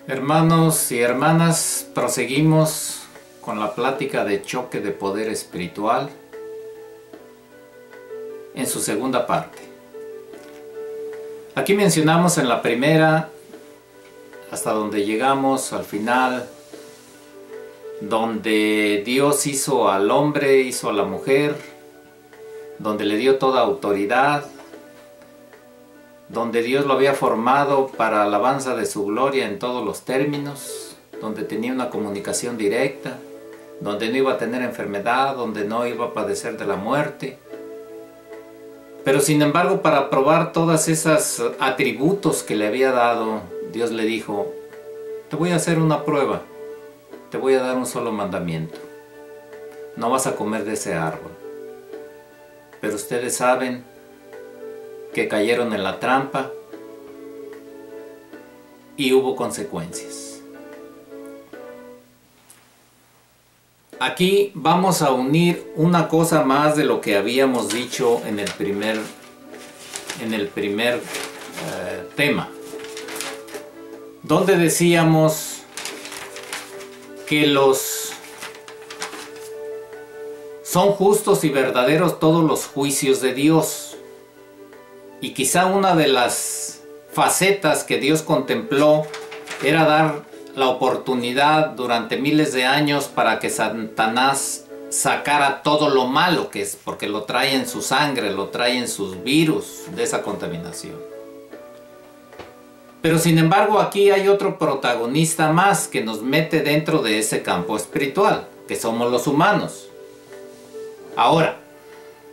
Hermanos y hermanas, proseguimos con la plática de choque de poder espiritual en su segunda parte. Aquí mencionamos en la primera, hasta donde llegamos al final, donde Dios hizo al hombre, hizo a la mujer, donde le dio toda autoridad, donde Dios lo había formado para alabanza de su gloria en todos los términos, donde tenía una comunicación directa, donde no iba a tener enfermedad, donde no iba a padecer de la muerte. Pero sin embargo, para probar todos esos atributos que le había dado, Dios le dijo: te voy a hacer una prueba, te voy a dar un solo mandamiento. No vas a comer de ese árbol. Pero ustedes saben que cayeron en la trampa y hubo consecuencias. Aquí vamos a unir una cosa más de lo que habíamos dicho en el primer tema, donde decíamos que son justos y verdaderos todos los juicios de Dios. Y quizá una de las facetas que Dios contempló era dar la oportunidad durante miles de años para que Satanás sacara todo lo malo que es, porque lo trae en su sangre, lo trae en sus virus de esa contaminación. Pero sin embargo, aquí hay otro protagonista más que nos mete dentro de ese campo espiritual, que somos los humanos. Ahora,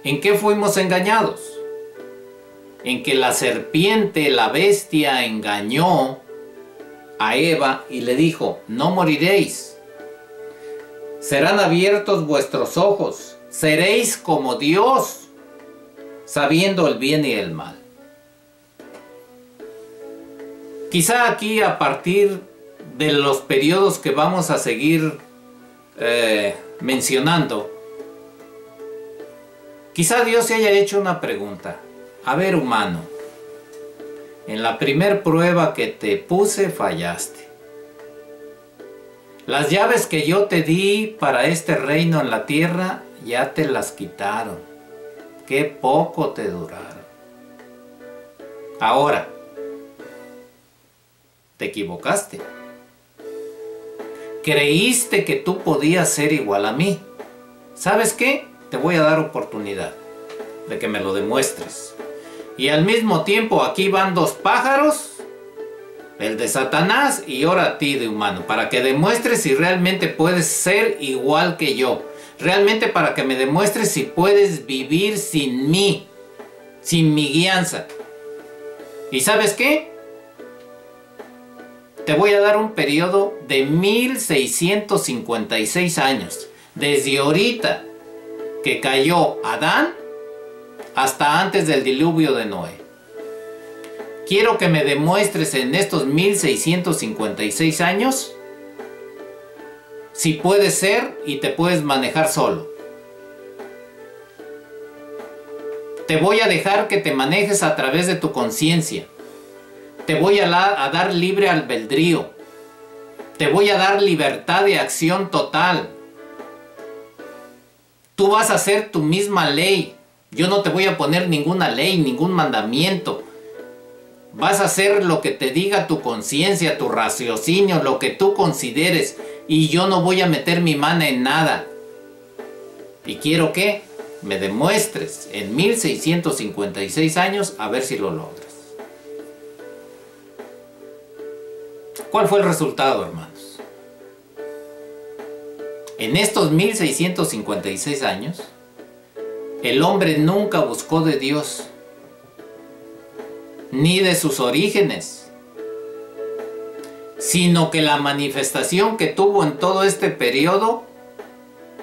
¿en qué fuimos engañados? En que la serpiente, la bestia, engañó a Eva y le dijo: no moriréis, serán abiertos vuestros ojos, seréis como Dios, sabiendo el bien y el mal. Quizá aquí, a partir de los periodos que vamos a seguir mencionando, quizá Dios se haya hecho una pregunta. A ver, humano, en la primer prueba que te puse fallaste. Las llaves que yo te di para este reino en la tierra ya te las quitaron. Qué poco te duraron. Ahora, te equivocaste. Creíste que tú podías ser igual a mí. ¿Sabes qué? Te voy a dar oportunidad de que me lo demuestres. Y al mismo tiempo aquí van dos pájaros, el de Satanás y ahora a ti de humano, para que demuestres si realmente puedes ser igual que yo. Realmente para que me demuestres si puedes vivir sin mí, sin mi guianza. ¿Y sabes qué? Te voy a dar un periodo de 1656 años, desde ahorita que cayó Adán hasta antes del diluvio de Noé. Quiero que me demuestres en estos 1656 años si puedes ser y te puedes manejar solo. Te voy a dejar que te manejes a través de tu conciencia. Te voy a dar libre albedrío. Te voy a dar libertad de acción total. Tú vas a hacer tu misma ley. Yo no te voy a poner ninguna ley, ningún mandamiento. Vas a hacer lo que te diga tu conciencia, tu raciocinio, lo que tú consideres. Y yo no voy a meter mi mano en nada. Y quiero que me demuestres en 1656 años a ver si lo logras. ¿Cuál fue el resultado, hermanos? En estos 1656 años, el hombre nunca buscó de Dios, ni de sus orígenes, sino que la manifestación que tuvo en todo este periodo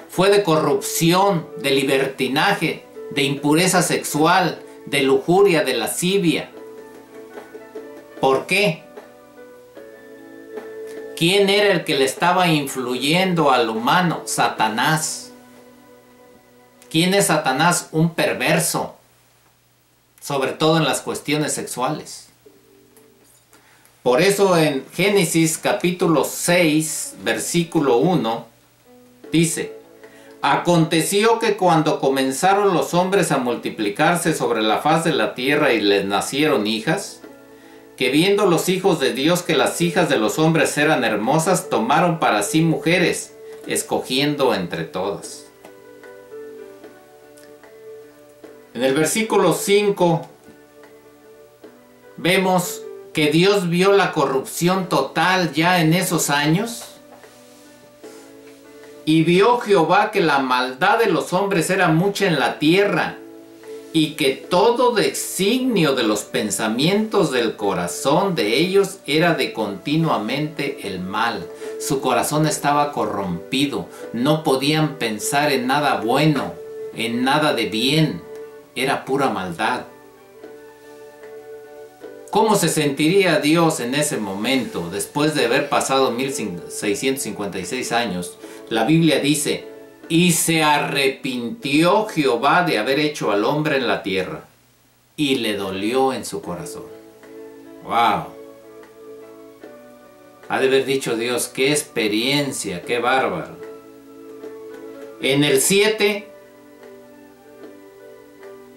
fue de corrupción, de libertinaje, de impureza sexual, de lujuria, de lascivia. ¿Por qué? ¿Quién era el que le estaba influyendo al humano? Satanás. ¿Quién es Satanás? Un perverso, sobre todo en las cuestiones sexuales. Por eso en Génesis capítulo 6, versículo 1, dice: aconteció que cuando comenzaron los hombres a multiplicarse sobre la faz de la tierra y les nacieron hijas, que viendo los hijos de Dios que las hijas de los hombres eran hermosas, tomaron para sí mujeres, escogiendo entre todas. En el versículo 5 vemos que Dios vio la corrupción total ya en esos años. Y vio Jehová que la maldad de los hombres era mucha en la tierra, y que todo designio de los pensamientos del corazón de ellos era de continuamente el mal. Su corazón estaba corrompido, no podían pensar en nada bueno, en nada de bien, era pura maldad. ¿Cómo se sentiría Dios en ese momento, después de haber pasado 1656 años? La Biblia dice: y se arrepintió Jehová de haber hecho al hombre en la tierra, y le dolió en su corazón. ¡Wow! Ha de haber dicho Dios: qué experiencia, qué bárbaro. En el 7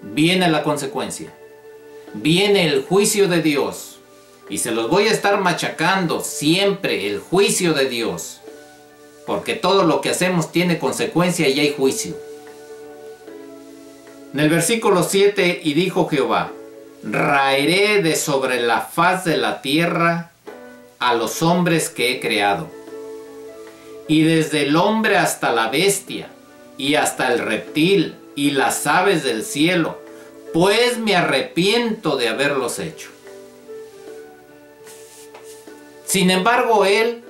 viene la consecuencia. Viene el juicio de Dios. Y se los voy a estar machacando siempre, el juicio de Dios. Porque todo lo que hacemos tiene consecuencia y hay juicio. En el versículo 7, y dijo Jehová: raeré de sobre la faz de la tierra a los hombres que he creado, y desde el hombre hasta la bestia, y hasta el reptil, y las aves del cielo, pues me arrepiento de haberlos hecho. Sin embargo, él,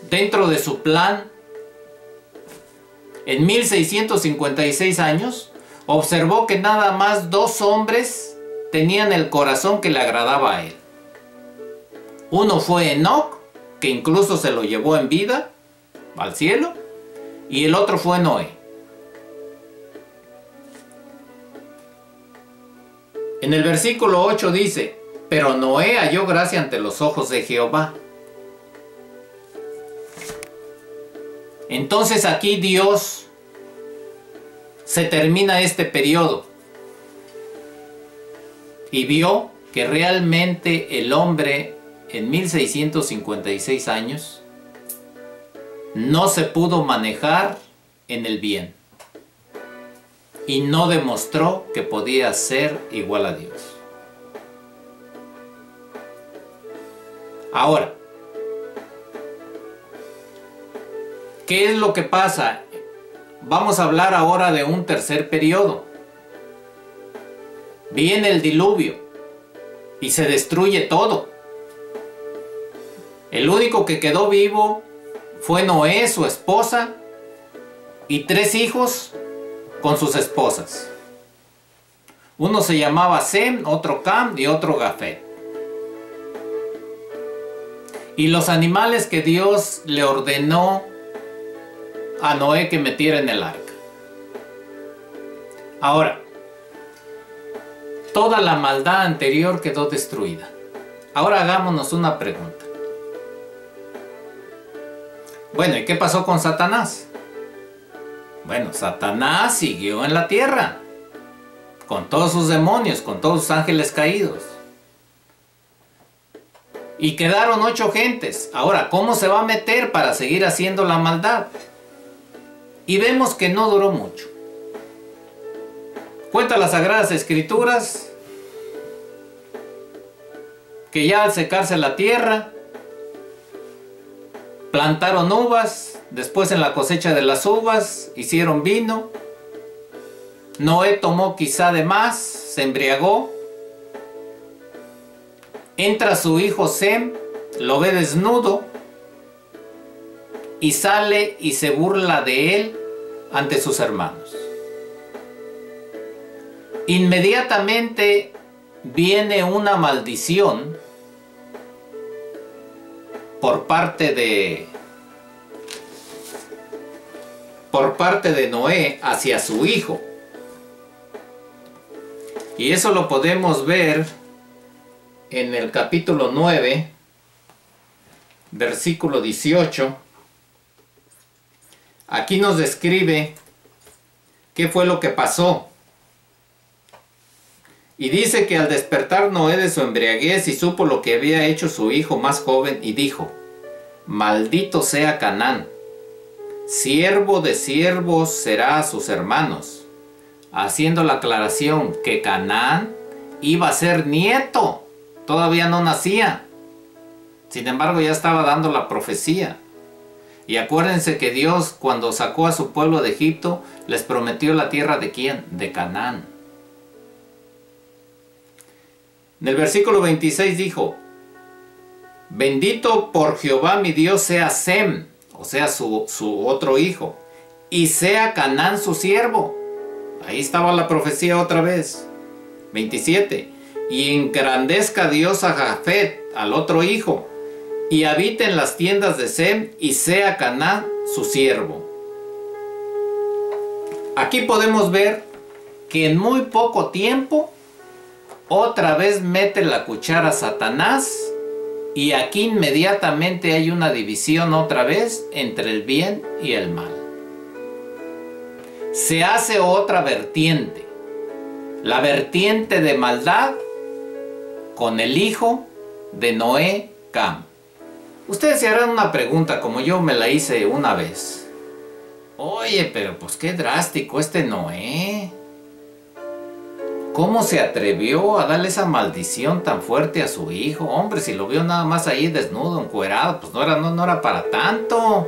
dentro de su plan, en 1656 años, observó que nada más 2 hombres tenían el corazón que le agradaba a él. Uno fue Enoc, que incluso se lo llevó en vida al cielo, y el otro fue Noé. En el versículo 8 dice: pero Noé halló gracia ante los ojos de Jehová. Entonces aquí Dios se termina este periodo y vio que realmente el hombre en 1656 años no se pudo manejar en el bien y no demostró que podía ser igual a Dios. Ahora, ¿qué es lo que pasa? Vamos a hablar ahora de un tercer periodo. Viene el diluvio y se destruye todo. El único que quedó vivo fue Noé, su esposa, y 3 hijos con sus esposas. Uno se llamaba Sem, otro Cam y otro Jafet. Y los animales que Dios le ordenó a Noé que metiera en el arca. Ahora, toda la maldad anterior quedó destruida. Ahora hagámonos una pregunta. Bueno, ¿y qué pasó con Satanás? Bueno, Satanás siguió en la tierra, con todos sus demonios, con todos sus ángeles caídos. Y quedaron 8 gentes. Ahora, ¿cómo se va a meter para seguir haciendo la maldad? Y vemos que no duró mucho. Cuenta las Sagradas Escrituras que ya al secarse la tierra, plantaron uvas, después en la cosecha de las uvas hicieron vino. Noé tomó quizá de más, se embriagó. Entra su hijo Sem, lo ve desnudo y sale y se burla de él ante sus hermanos. Inmediatamente viene una maldición por parte de Noé hacia su hijo. Y eso lo podemos ver en el capítulo 9 versículo 18, aquí nos describe qué fue lo que pasó. Y dice que al despertar Noé de su embriaguez y supo lo que había hecho su hijo más joven, y dijo: maldito sea Canaán, siervo de siervos será a sus hermanos, haciendo la aclaración que Canaán iba a ser nieto, todavía no nacía. Sin embargo, ya estaba dando la profecía. Y acuérdense que Dios, cuando sacó a su pueblo de Egipto, les prometió la tierra ¿de quién? De Canaán. En el versículo 26 dijo: bendito por Jehová mi Dios sea Sem, o sea su otro hijo, y sea Canaán su siervo. Ahí estaba la profecía otra vez. 27. Y engrandezca Dios a Jafet, al otro hijo, y habite en las tiendas de Sem, y sea Canaán su siervo. Aquí podemos ver que en muy poco tiempo otra vez mete la cuchara Satanás, y aquí inmediatamente hay una división otra vez entre el bien y el mal. Se hace otra vertiente, la vertiente de maldad con el hijo de Noé, Cam. Ustedes se harán una pregunta como yo me la hice una vez. Oye, pero pues qué drástico este Noé. ¿Cómo se atrevió a darle esa maldición tan fuerte a su hijo? Hombre, si lo vio nada más ahí desnudo, encuerado, pues no era para tanto.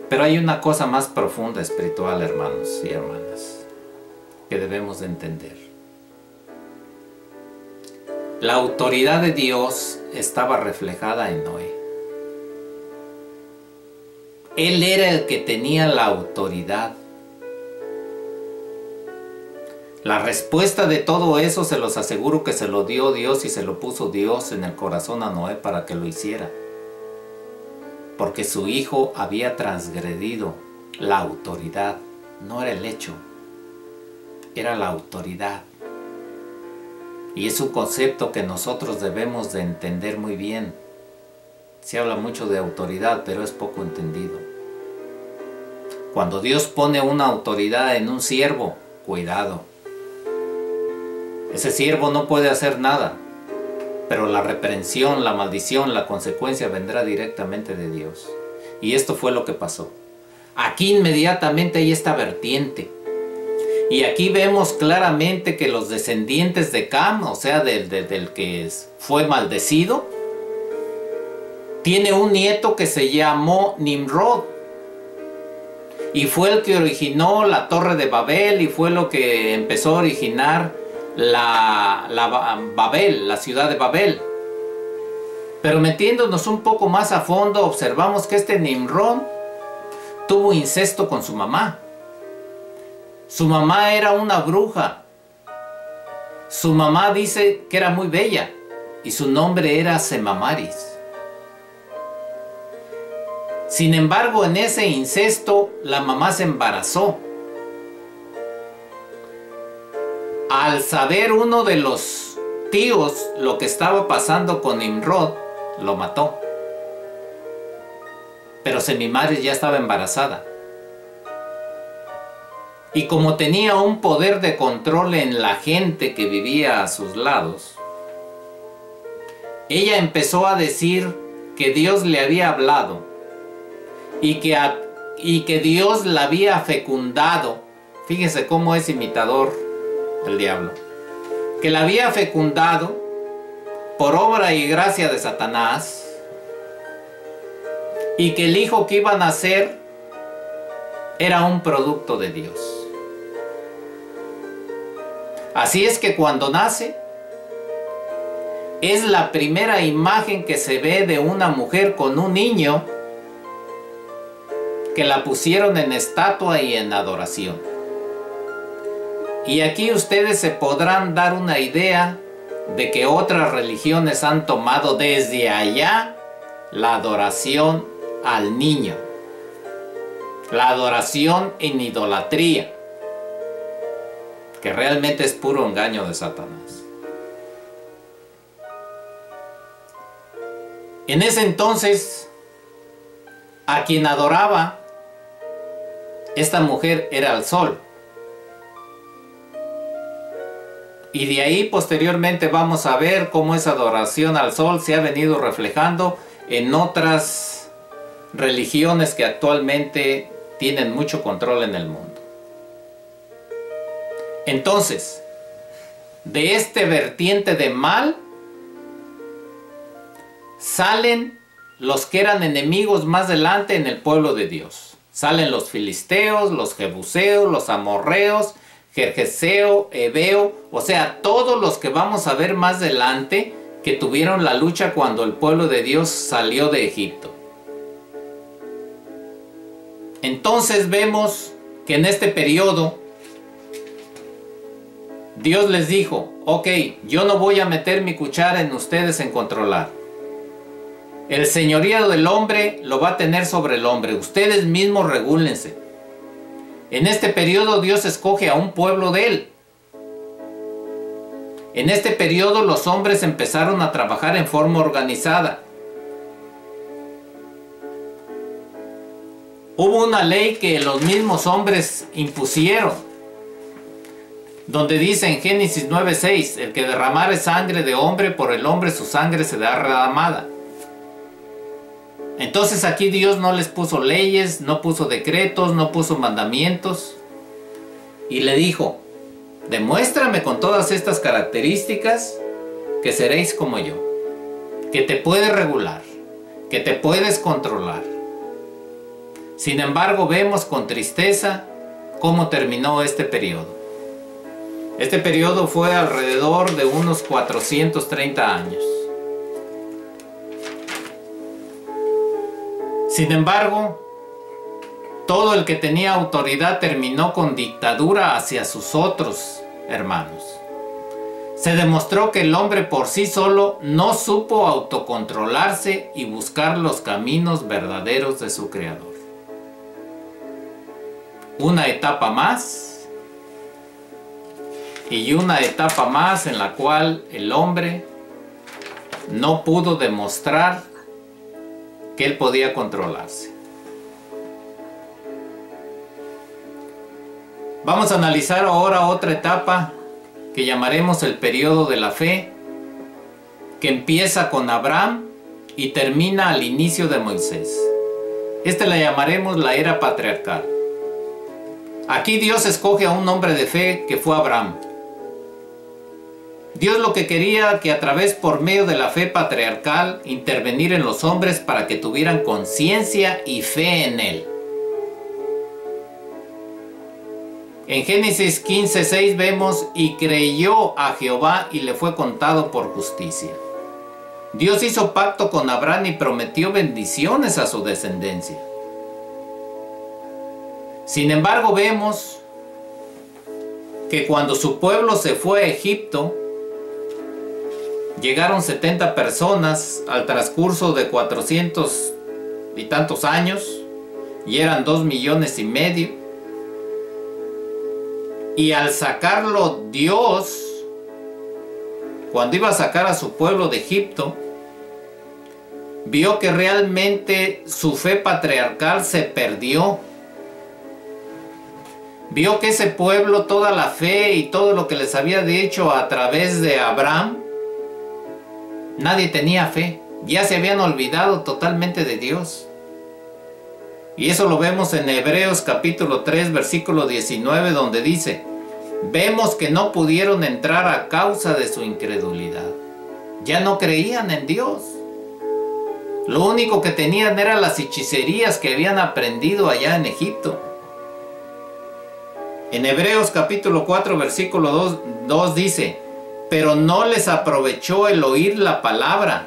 Pero hay una cosa más profunda espiritual, hermanos y hermanas, que debemos de entender. La autoridad de Dios estaba reflejada en Noé. Él era el que tenía la autoridad. La respuesta de todo eso se los aseguro que se lo dio Dios, y se lo puso Dios en el corazón a Noé para que lo hiciera. Porque su hijo había transgredido la autoridad. No era el hecho, era la autoridad. Y es un concepto que nosotros debemos de entender muy bien. Se habla mucho de autoridad, pero es poco entendido. Cuando Dios pone una autoridad en un siervo, cuidado. Ese siervo no puede hacer nada, pero la reprensión, la maldición, la consecuencia vendrá directamente de Dios. Y esto fue lo que pasó. Aquí inmediatamente hay esta vertiente. Y aquí vemos claramente que los descendientes de Cam, o sea, del que fue maldecido, tiene un nieto que se llamó Nimrod. Y fue el que originó la Torre de Babel, y fue lo que empezó a originar Babel, la ciudad de Babel. Pero metiéndonos un poco más a fondo, observamos que este Nimrod tuvo incesto con su mamá. Su mamá era una bruja. Su mamá dice que era muy bella y su nombre era Semamaris. Sin embargo, en ese incesto la mamá se embarazó. Al saber uno de los tíos lo que estaba pasando con Nimrod, lo mató. Pero Semamaris ya estaba embarazada. Y como tenía un poder de control en la gente que vivía a sus lados, ella empezó a decir que Dios le había hablado y que Dios la había fecundado. Fíjense cómo es imitador el diablo. Que la había fecundado por obra y gracia de Satanás, y que el hijo que iba a nacer era un producto de Dios. Así es que cuando nace, es la primera imagen que se ve de una mujer con un niño, que la pusieron en estatua y en adoración. Y aquí ustedes se podrán dar una idea de que otras religiones han tomado desde allá la adoración al niño, la adoración en idolatría, que realmente es puro engaño de Satanás. En ese entonces, a quien adoraba esta mujer era al sol. Y de ahí posteriormente vamos a ver cómo esa adoración al sol se ha venido reflejando en otras religiones que actualmente tienen mucho control en el mundo. Entonces, de este vertiente de mal salen los que eran enemigos más adelante en el pueblo de Dios. Salen los filisteos, los jebuseos, los amorreos, Gergeseo, Ebeo, o sea, todos los que vamos a ver más adelante que tuvieron la lucha cuando el pueblo de Dios salió de Egipto. Entonces vemos que en este periodo Dios les dijo, ok, yo no voy a meter mi cuchara en ustedes en controlar. El señorío del hombre lo va a tener sobre el hombre. Ustedes mismos regúlense. En este periodo Dios escoge a un pueblo de él. En este periodo los hombres empezaron a trabajar en forma organizada. Hubo una ley que los mismos hombres impusieron, donde dice en Génesis 9:6, el que derramare sangre de hombre, por el hombre su sangre será derramada. Entonces aquí Dios no les puso leyes, no puso decretos, no puso mandamientos. Y le dijo, demuéstrame con todas estas características que seréis como yo. Que te puedes regular, que te puedes controlar. Sin embargo, vemos con tristeza cómo terminó este periodo. Este periodo fue alrededor de unos 430 años. Sin embargo, todo el que tenía autoridad terminó con dictadura hacia sus otros hermanos. Se demostró que el hombre por sí solo no supo autocontrolarse y buscar los caminos verdaderos de su Creador. Una etapa más y una etapa más en la cual el hombre no pudo demostrar que él podía controlarse. Vamos a analizar ahora otra etapa que llamaremos el periodo de la fe, que empieza con Abraham y termina al inicio de Moisés. Esta la llamaremos la era patriarcal. Aquí Dios escoge a un hombre de fe que fue Abraham. Dios lo que quería que a través por medio de la fe patriarcal intervenir en los hombres para que tuvieran conciencia y fe en él. En Génesis 15:6 vemos, y creyó a Jehová y le fue contado por justicia. Dios hizo pacto con Abraham y prometió bendiciones a su descendencia. Sin embargo, vemos que cuando su pueblo se fue a Egipto, llegaron 70 personas al transcurso de 400 y tantos años, y eran 2,5 millones. Y al sacarlo Dios, cuando iba a sacar a su pueblo de Egipto, vio que realmente su fe patriarcal se perdió. Vio que ese pueblo, toda la fe y todo lo que les había dicho a través de Abraham, nadie tenía fe. Ya se habían olvidado totalmente de Dios. Y eso lo vemos en Hebreos capítulo 3, versículo 19, donde dice, vemos que no pudieron entrar a causa de su incredulidad. Ya no creían en Dios. Lo único que tenían eran las hechicerías que habían aprendido allá en Egipto. En Hebreos capítulo 4, versículo 2 dice, pero no les aprovechó el oír la palabra,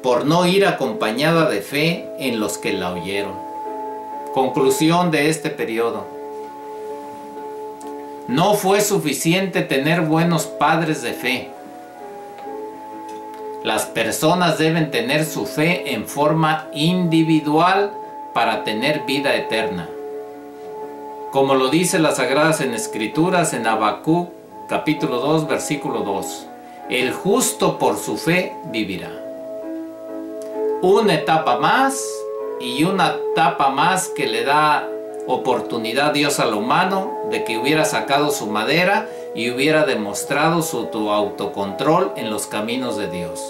por no ir acompañada de fe en los que la oyeron. Conclusión de este periodo. No fue suficiente tener buenos padres de fe. Las personas deben tener su fe en forma individual para tener vida eterna. Como lo dice las Sagradas Escrituras en Habacuc capítulo 2, versículo 2. El justo por su fe vivirá. una etapa más y una etapa más que le da oportunidad Dios al humano de que hubiera sacado su madera y hubiera demostrado su autocontrol en los caminos de Dios.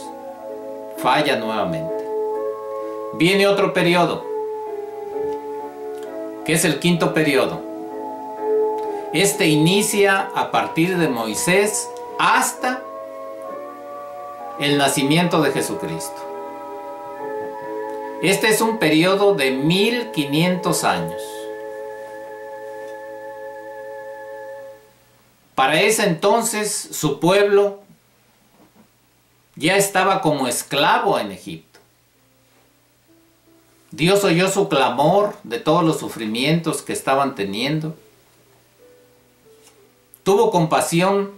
Falla nuevamente. Viene otro periodo, que es el quinto periodo. Este inicia a partir de Moisés hasta el nacimiento de Jesucristo. Este es un periodo de 1500 años. Para ese entonces su pueblo ya estaba como esclavo en Egipto. Dios oyó su clamor de todos los sufrimientos que estaban teniendo. Tuvo compasión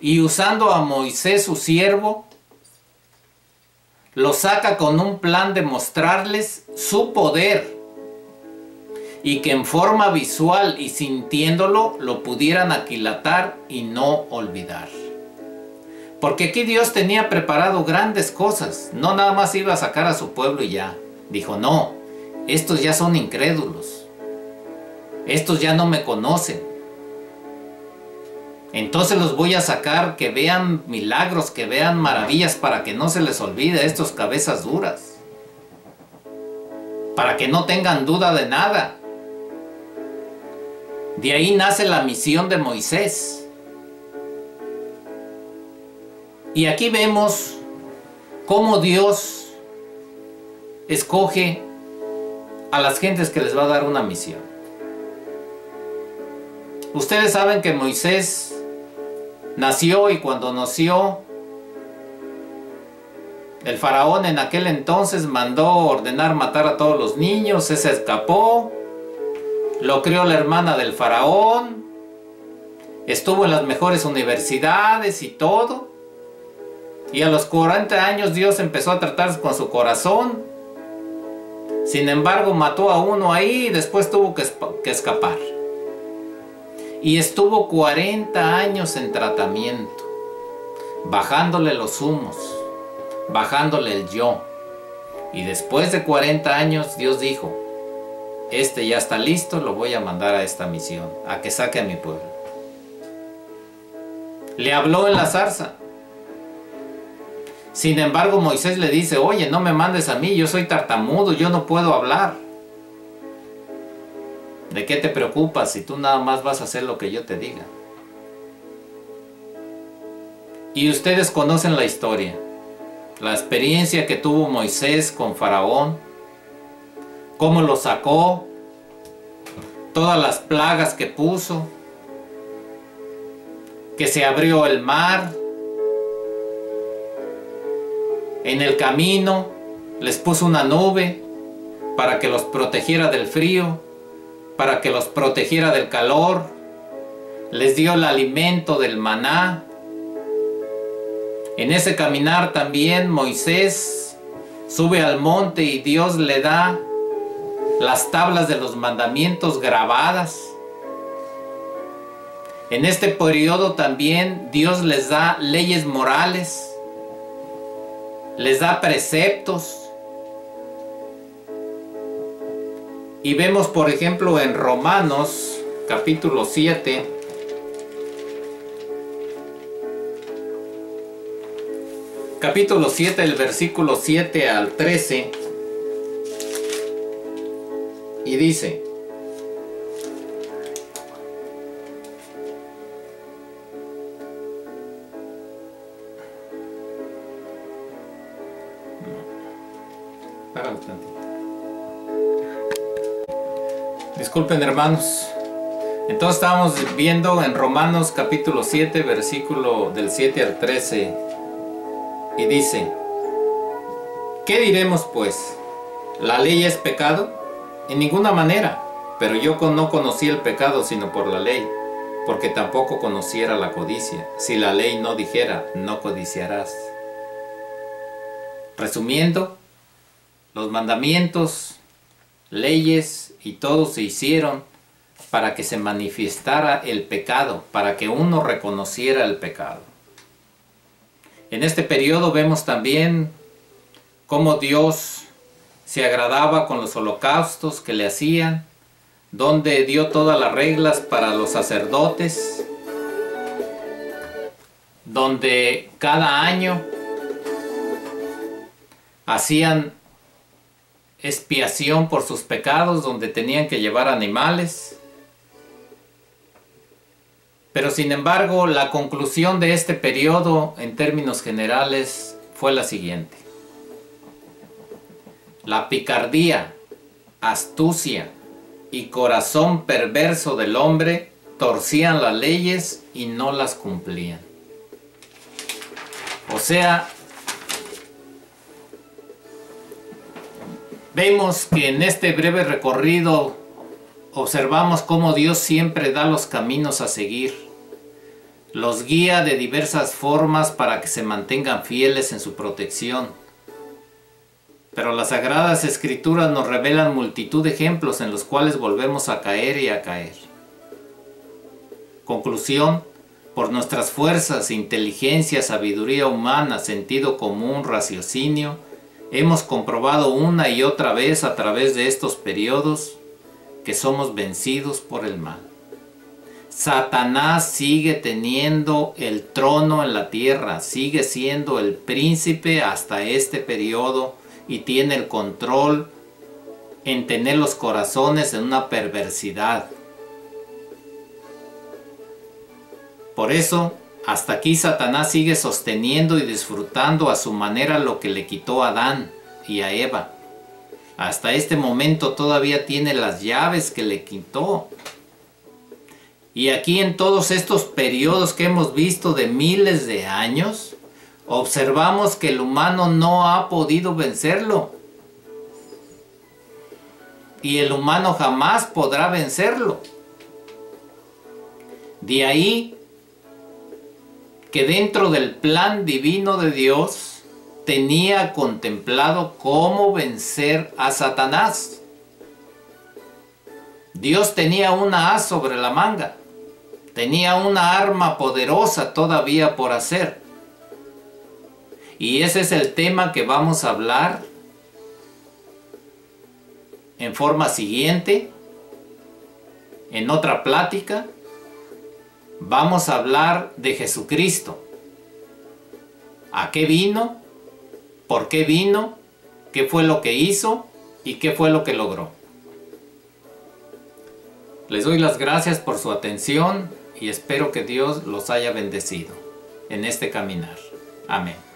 y usando a Moisés su siervo, lo saca con un plan de mostrarles su poder y que en forma visual y sintiéndolo lo pudieran aquilatar y no olvidar. Porque aquí Dios tenía preparado grandes cosas, no nada más iba a sacar a su pueblo y ya. Dijo, no, estos ya son incrédulos, estos ya no me conocen. Entonces los voy a sacar que vean milagros, que vean maravillas para que no se les olvide a estos cabezas duras. Para que no tengan duda de nada. De ahí nace la misión de Moisés. Y aquí vemos cómo Dios escoge a las gentes que les va a dar una misión. Ustedes saben que Moisés nació y cuando nació, el faraón en aquel entonces mandó ordenar matar a todos los niños, se escapó, lo crió la hermana del faraón, estuvo en las mejores universidades y todo, y a los 40 años Dios empezó a tratar con su corazón. Sin embargo, mató a uno ahí y después tuvo que escapar. Y estuvo 40 años en tratamiento, bajándole los humos, bajándole el yo. Y después de 40 años Dios dijo, este ya está listo, lo voy a mandar a esta misión, a que saque a mi pueblo. Le habló en la zarza. Sin embargo, Moisés le dice, oye, no me mandes a mí, yo soy tartamudo, yo no puedo hablar. ¿De qué te preocupas si tú nada más vas a hacer lo que yo te diga? Y ustedes conocen la historia, la experiencia que tuvo Moisés con Faraón, cómo lo sacó, todas las plagas que puso, que se abrió el mar. En el camino les puso una nube para que los protegiera del frío, para que los protegiera del calor. Les dio el alimento del maná. En ese caminar también Moisés sube al monte y Dios le da las tablas de los mandamientos grabadas. En este periodo también Dios les da leyes morales, les da preceptos. Y vemos, por ejemplo, en Romanos capítulo 7, el versículo 7 al 13, y dice, disculpen hermanos, entonces estábamos viendo en Romanos capítulo 7, versículo del 7 al 13, y dice, ¿qué diremos pues? ¿La ley es pecado? En ninguna manera, pero yo no conocí el pecado sino por la ley, porque tampoco conociera la codicia, si la ley no dijera, no codiciarás. Resumiendo, los mandamientos, leyes y todo se hicieron para que se manifestara el pecado, para que uno reconociera el pecado. En este periodo vemos también cómo Dios se agradaba con los holocaustos que le hacían, donde dio todas las reglas para los sacerdotes, donde cada año hacían expiación por sus pecados, donde tenían que llevar animales. Pero sin embargo, la conclusión de este periodo en términos generales fue la siguiente: la picardía, astucia y corazón perverso del hombre torcían las leyes y no las cumplían. O sea, vemos que en este breve recorrido observamos cómo Dios siempre da los caminos a seguir, los guía de diversas formas para que se mantengan fieles en su protección. Pero las Sagradas Escrituras nos revelan multitud de ejemplos en los cuales volvemos a caer y a caer. Conclusión: por nuestras fuerzas, inteligencia, sabiduría humana, sentido común, raciocinio, hemos comprobado una y otra vez a través de estos periodos que somos vencidos por el mal. Satanás sigue teniendo el trono en la tierra, sigue siendo el príncipe hasta este periodo y tiene el control en tener los corazones en una perversidad. Por eso, hasta aquí Satanás sigue sosteniendo y disfrutando a su manera lo que le quitó a Adán y a Eva. Hasta este momento todavía tiene las llaves que le quitó. Y aquí en todos estos periodos que hemos visto de miles de años, observamos que el humano no ha podido vencerlo. Y el humano jamás podrá vencerlo. De ahí que dentro del plan divino de Dios tenía contemplado cómo vencer a Satanás. Dios tenía una as sobre la manga, tenía una arma poderosa todavía por hacer. Y ese es el tema que vamos a hablar en forma siguiente, en otra plática. Vamos a hablar de Jesucristo. ¿A qué vino? ¿Por qué vino? ¿Qué fue lo que hizo? ¿Y qué fue lo que logró? Les doy las gracias por su atención y espero que Dios los haya bendecido en este caminar. Amén.